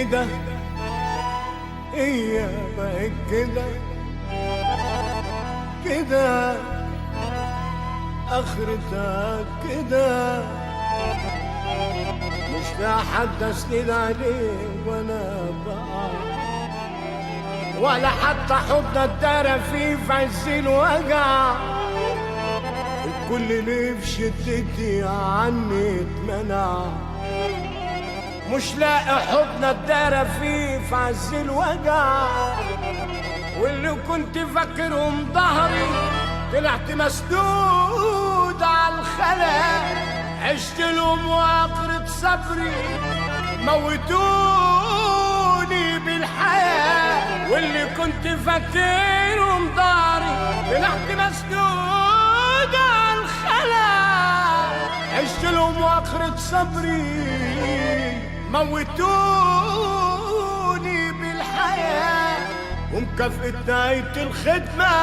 كده، هي بقت كده كده، اخرتها كده. مش لاقي حد اسند عليه وانا بقى، ولا حتى حضن اتدارى فيه في عز الوجع. الكل اللي في شدتي عني اتمنع، مش لاقي حضن اتدارى فيه في عز الوجع. واللي كنت فاكرهم ظهري طلعت مسدود على الخلا. عشت لهم واقرة صبري موتوني بالحياة. واللي كنت فاكرهم ظهري طلعت مسدود على الخلا. عشت لهم واقرة صبري موتوني بالحياة. ومكافأة نهاية الخدمة،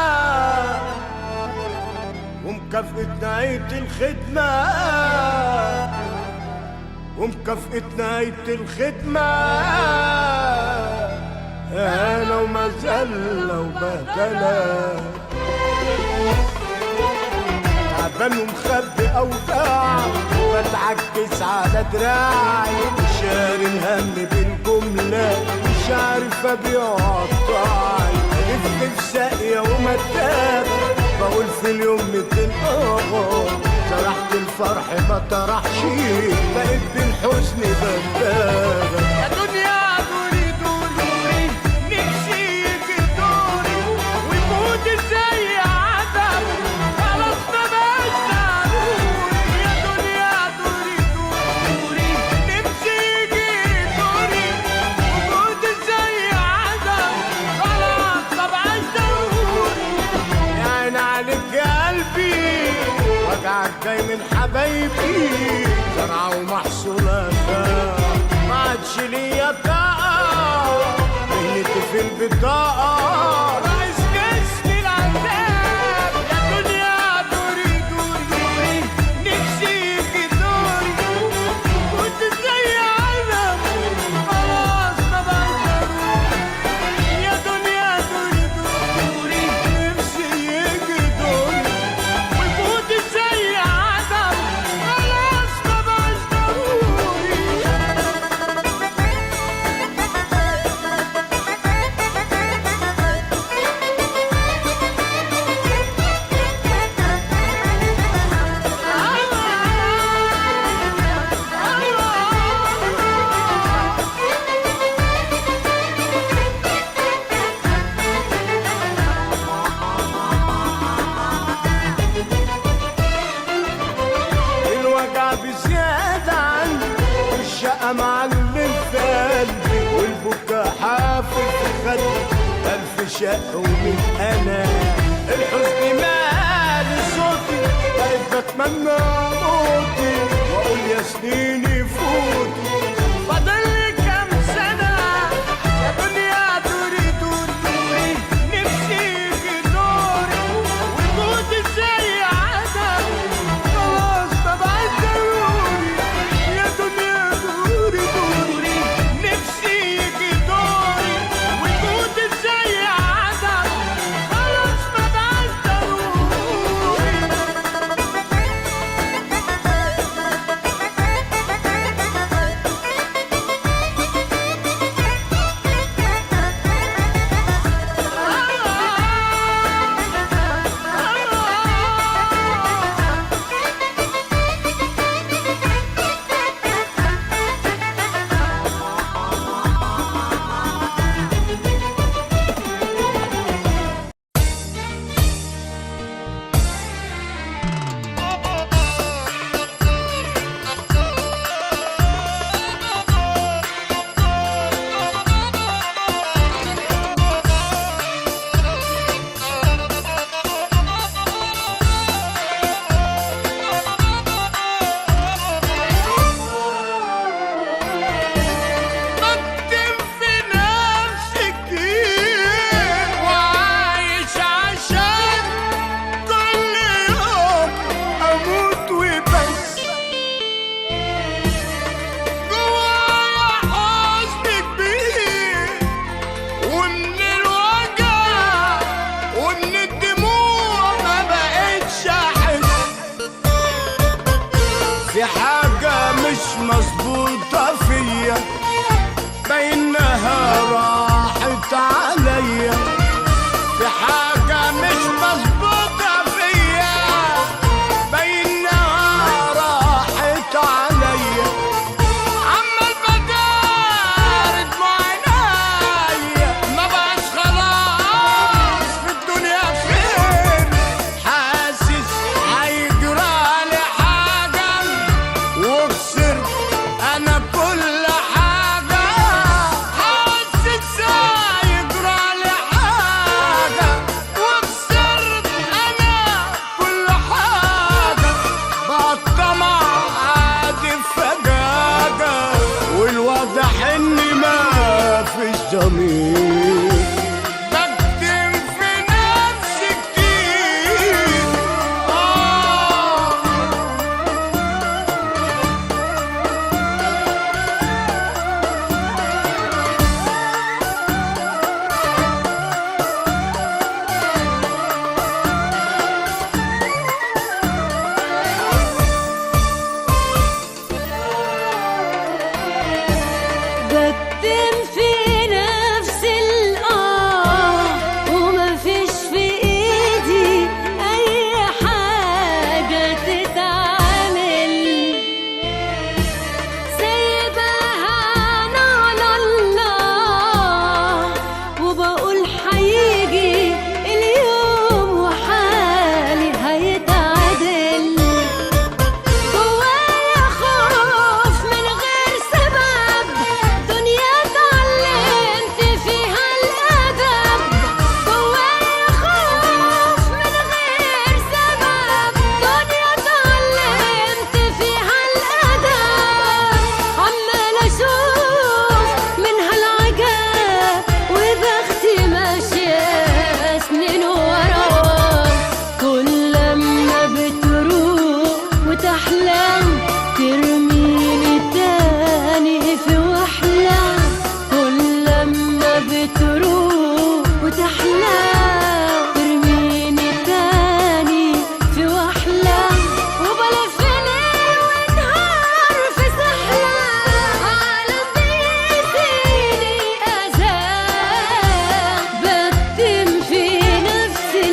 ومكافأة نهاية الخدمة، ومكافأة نهاية الخدمة أنا ومذلة وبهدلة. تعبان ومخبي أوجاع، بتعكس على دراعي، شاري الهم بالجملة، مش عارف أبيع قطاعي. لف في ساقية ومتابة، بقول في اليوم 200 سرحت الفرح ما طرحش، بقيت بالحزن بندابة. يا دنيا دوري دوري، نفسي يجي دوري ويموت زي عدم، خلاص ما بقاش ضروري. يا دنيا دوري دوري، نفسي يجي دوري ويموت زي عدم، خلاص ما بقاش ضروري. يا عين عليك يا قلبي، وجعك جاي من حبايبي، زرعة ومحصولاتها ما عادش ليا طاقة، مهنتي في البطاقة ناقص جسمي العذاب. يا دنيا دوري دوري، نفسي يجي دوري كنت زي عالم، خلاص ما بقاش ضروري. يا دنيا دوري دوري، نفسي يجي دوري ويموت زي عدم، خلاص ما بقاش ضروري. الوجع بزيادة عني، والشقة معلم في قلبي، والبكا حافل في خدي، ألف شق ومن أنا. الحزن مالي صوتي، بقيت بتمنى موتي، وأقول يا سنيني فوتي. فاضل لي كام سنة يا دنيا دوري دوري، نفسي يجي دوري ويموت زي عدم، خلاص ما بقاش ضروري. يا دنيا دوري دوري، نفسي يجي دوري ويموت زي عدم، خلاص ما بقاش ضروري. في حاجة مش مظبوطة فيا بينها راحت عليا، في حاجة مش مظبوطة فيا بينها راحت عليا، عمال بدار دموع عينيا ما بقاش خلاص في الدنيا خير، حاسس هيجرالي حاجة وخسرت أنا كل حاجة، حاسس هيجرالي حاجة وخسرت أنا كل حاجة، بقى الطمع عادي فجاجة والواضح إني ما فيش ضمير، بكتم في نفسي كتير بكتم في نفسي ومفيش في ايدي اي حاجة تتعمل، سايباها على الله وبقول هيجي اليوم وحالي هيتعدل، جوايا خوف من غير سبب، دنيا اتعلمت فيها الأدب، جوايا خوف من غير سبب، دنيا اتعلمت فيها الأدب، عمال أشوف منها العجاب وبختي ماشية سنين ورا، كل لما بتروح وتحلم ترميني تاني في وحلة، كل لما بتروح وتحلم ترميني تاني في وحلة، وبلف ليل ونهار في سحلة، عالم بيزيني أذى، بكتم في نفسي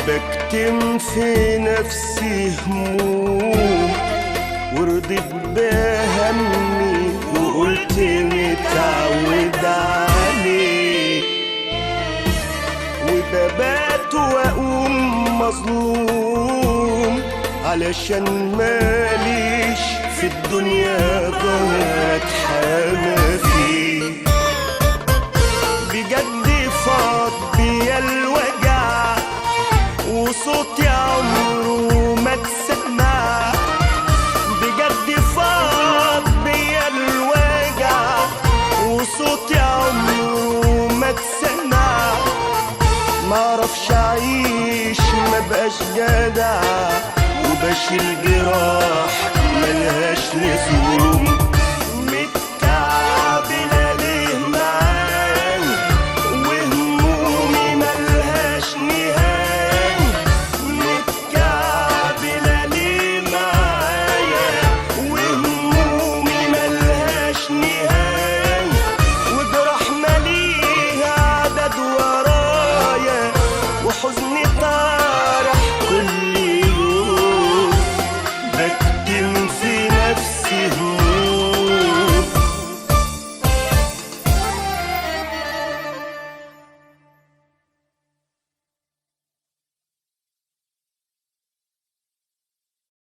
بكتم في نفسي هموم ورضيت بهمي وقلت متعود عليه، وببات واقوم مظلوم علشان ماليش في الدنيا ضهر اتحامى فيه، بجد فاض بيا الوجع وصوتي عمره ما اتسمع، بجد فاض بيا الوجع وصوتي عمره ما اتسمع، معرفش اعيش مبقاش جدع وبشيل جراح ملهاش لزوم،